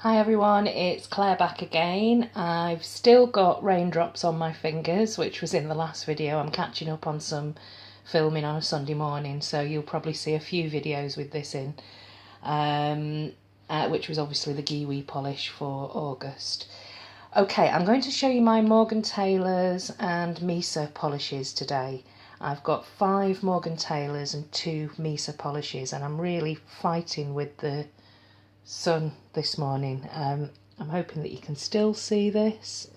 Hi everyone, it's Claire back again. I've still got raindrops on my fingers, which was in the last video. I'm catching up on some filming on a Sunday morning, so you'll probably see a few videos with this in, which was obviously the Giwi polish for August. Okay, I'm going to show you my Morgan Taylor's and Misa polishes today. I've got 5 Morgan Taylor's and 2 Misa polishes, and I'm really fighting with the sun this morning. I'm hoping that you can still see this.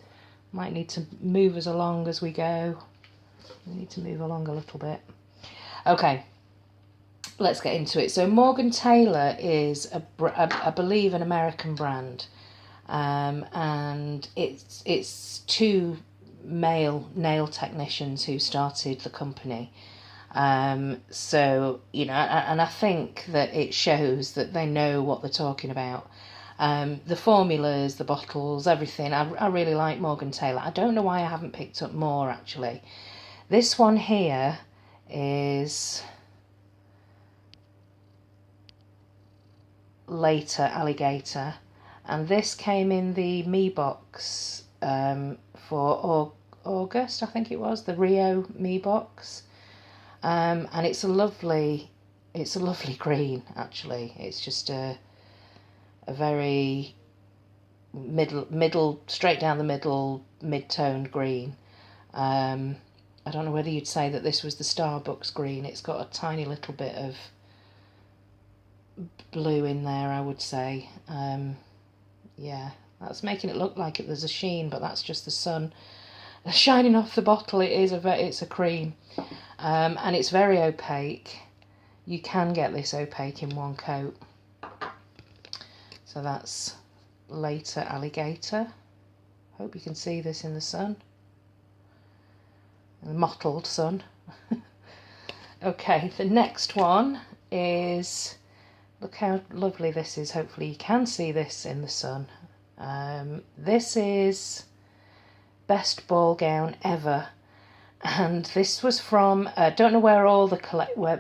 Might need to move us along as we go. We need to move along a little bit. Okay, let's get into it. So Morgan Taylor is, I believe, an American brand, and it's 2 male nail technicians who started the company. So, you know, and I think that it shows that they know what they're talking about. The formulas, the bottles, everything. I really like Morgan Taylor. I don't know why I haven't picked up more, actually. This one here is Later Alligator, and this came in the Me box for August, I think it was, the Rio Me box. And it's a lovely green, actually. It's just a very middle, straight down the middle, mid-toned green. I don't know whether you'd say that this was the Starbucks green. It's got a tiny little bit of blue in there, I would say. Yeah, that's making it look like there's a sheen, but that's just the sun shining off the bottle. It's a cream. And it's very opaque. You can get this opaque in one coat. So that's Later Alligator. Hope you can see this in the sun. The mottled sun. Okay, the next one is, look how lovely this is. Hopefully you can see this in the sun. This is Best Ball Gown Ever. And this was from, I don't know where all the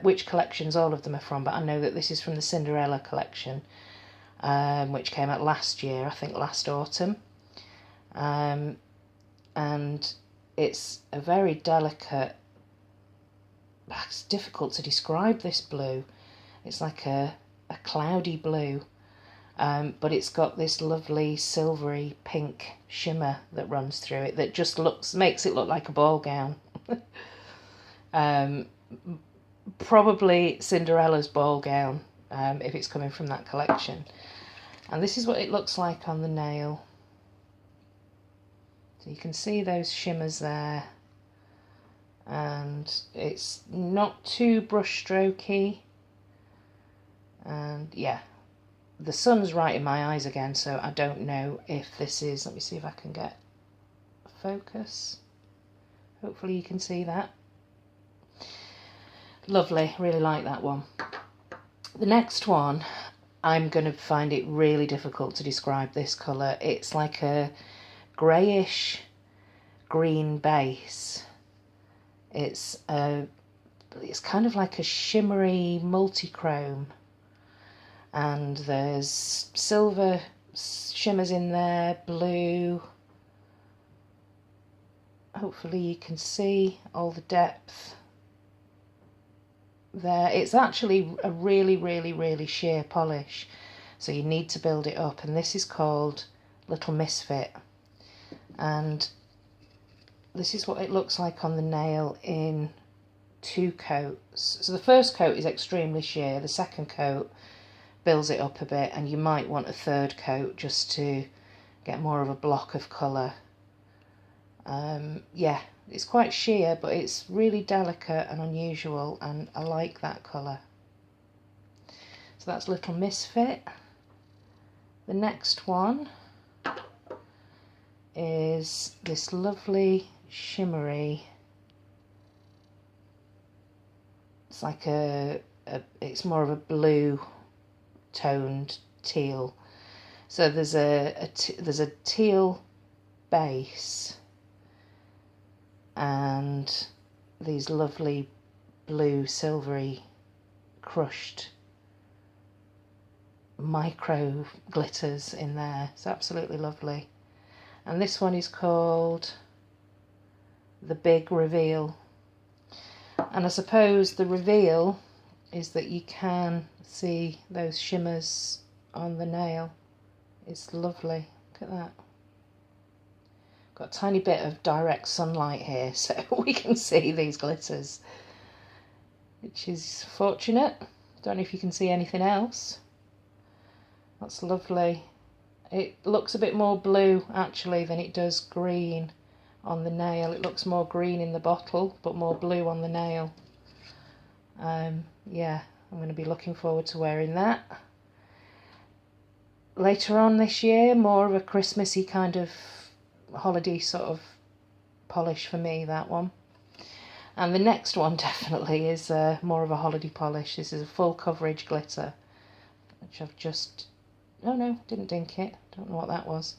which collections all of them are from, but I know that this is from the Cinderella collection, which came out last year, I think last autumn. And it's a very delicate, it's difficult to describe this blue. It's like a cloudy blue, but it's got this lovely silvery pink shimmer that runs through it that just makes it look like a ball gown. Probably Cinderella's ball gown, if it's coming from that collection. And this is what it looks like on the nail. So you can see those shimmers there, and it's not too brush strokey. And yeah, the sun's right in my eyes again, so I don't know if this is, let me see if I can get focus. Hopefully you can see that. Lovely, really like that one. The next one, I'm going to find it really difficult to describe this colour. It's like a greyish green base. It's kind of like a shimmery multichrome, and there's silver shimmers in there, blue. Hopefully you can see all the depth there. It's actually a really sheer polish, so you need to build it up, and this is called Little Misfit, and this is what it looks like on the nail in 2 coats. So the first coat is extremely sheer, the second coat builds it up a bit, and you might want a 3rd coat just to get more of a block of colour. Yeah, it's quite sheer, but it's really delicate and unusual, and I like that colour. So that's Little Misfit. The next one is this lovely shimmery, it's like it's more of a blue toned teal. So there's a teal base and these lovely blue silvery crushed micro glitters in there. It's absolutely lovely. And this one is called the Big Reveal. And I suppose the reveal is that you can see those shimmers on the nail. It's lovely. Look at that. Got a tiny bit of direct sunlight here, so we can see these glitters, which is fortunate. Don't know if you can see anything else. That's lovely. It looks a bit more blue actually than it does green on the nail. It looks more green in the bottle but more blue on the nail. Yeah, I'm going to be looking forward to wearing that. Later on this year, more of a Christmassy kind of holiday sort of polish for me, that one. And the next one definitely is more of a holiday polish. This is a full coverage glitter, which I've just... Oh no, didn't dink it. Don't know what that was.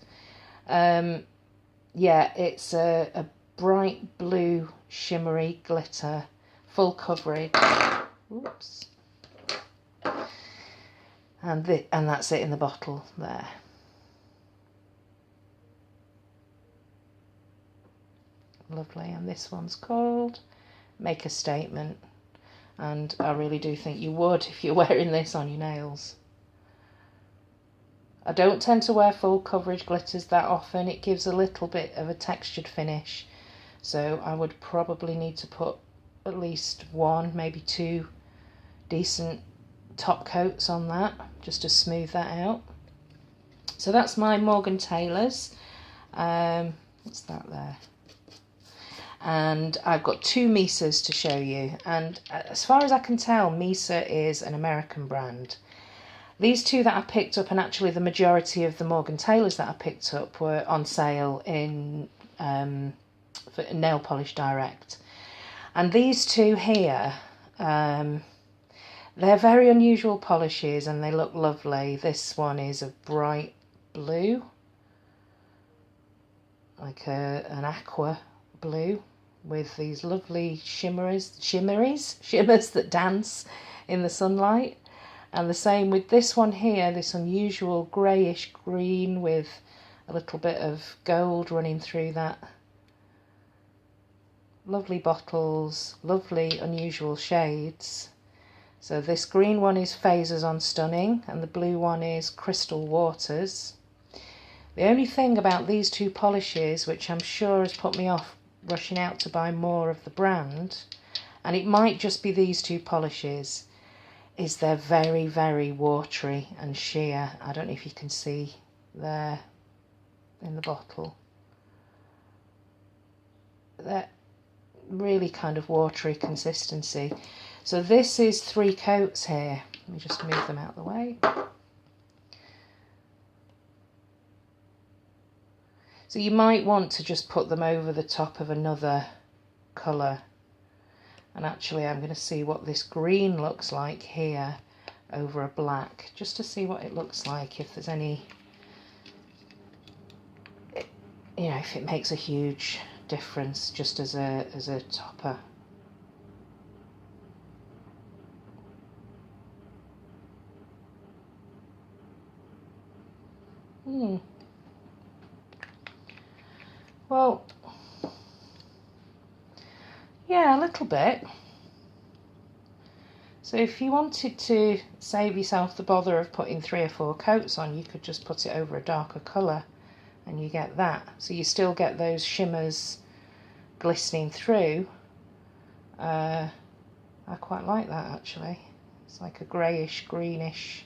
Yeah, it's a bright blue shimmery glitter, full coverage. Oops. And that's it in the bottle there. Lovely. And this one's called Make a Statement. And I really do think you would if you're wearing this on your nails. I don't tend to wear full coverage glitters that often. It gives a little bit of a textured finish. So I would probably need to put at least one, maybe two decent top coats on that, just to smooth that out. So that's my Morgan Taylor's. What's that there? And I've got two Misas to show you. And as far as I can tell, Misa is an American brand. These two that I picked up, and actually the majority of the Morgan Taylors that I picked up were on sale in for Nail Polish Direct. And these two here, they're very unusual polishes and they look lovely. This one is a bright blue, like an aqua blue, with these lovely shimmers that dance in the sunlight. And the same with this one here, this unusual greyish green with a little bit of gold running through that. Lovely bottles, lovely unusual shades. So this green one is Phasers on Stunning and the blue one is Crystal Waters. The only thing about these two polishes, which I'm sure has put me off rushing out to buy more of the brand, and it might just be these two polishes, is they're very, very watery and sheer. I don't know if you can see there in the bottle. They're really kind of watery consistency. So this is 3 coats here. Let me just move them out of the way. So you might want to just put them over the top of another colour. And actually I'm going to see what this green looks like here over a black, just to see what it looks like, if there's any, you know, if it makes a huge difference just as a topper. Well, yeah, a little bit. So if you wanted to save yourself the bother of putting 3 or 4 coats on, you could just put it over a darker colour and you get that. So you still get those shimmers glistening through. I quite like that actually. It's like a greyish, greenish,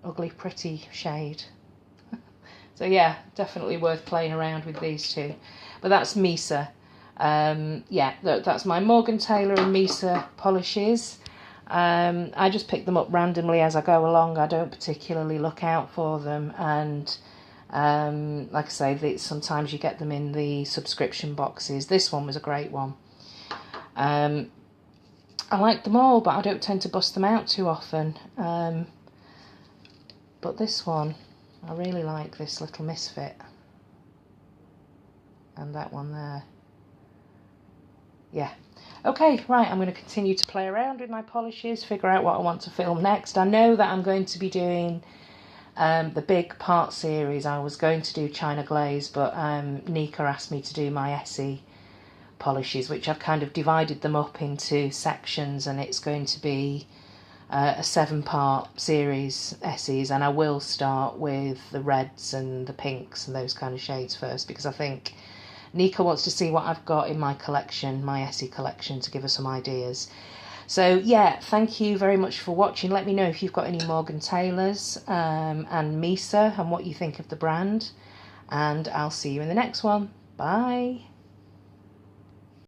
ugly pretty shade. So yeah, definitely worth playing around with these two. But that's Misa. Yeah, that's my Morgan Taylor and Misa polishes. I just pick them up randomly as I go along. I don't particularly look out for them. And like I say, sometimes you get them in the subscription boxes. This one was a great one. I like them all, but I don't tend to bust them out too often. But this one, I really like this little misfit. And that one there. yeah. Okay, right, I'm going to continue to play around with my polishes, figure out what I want to film next. I know that I'm going to be doing the big part series. I was going to do China Glaze, but Nika asked me to do my Essie polishes, which I've kind of divided them up into sections, and it's going to be a 7-part series Essies, and I will start with the reds and the pinks and those kind of shades first, because I think Nika wants to see what I've got in my collection, my Essie collection, to give her some ideas. So yeah, thank you very much for watching. Let me know if you've got any Morgan Taylors and Misa and what you think of the brand, and I'll see you in the next one. Bye.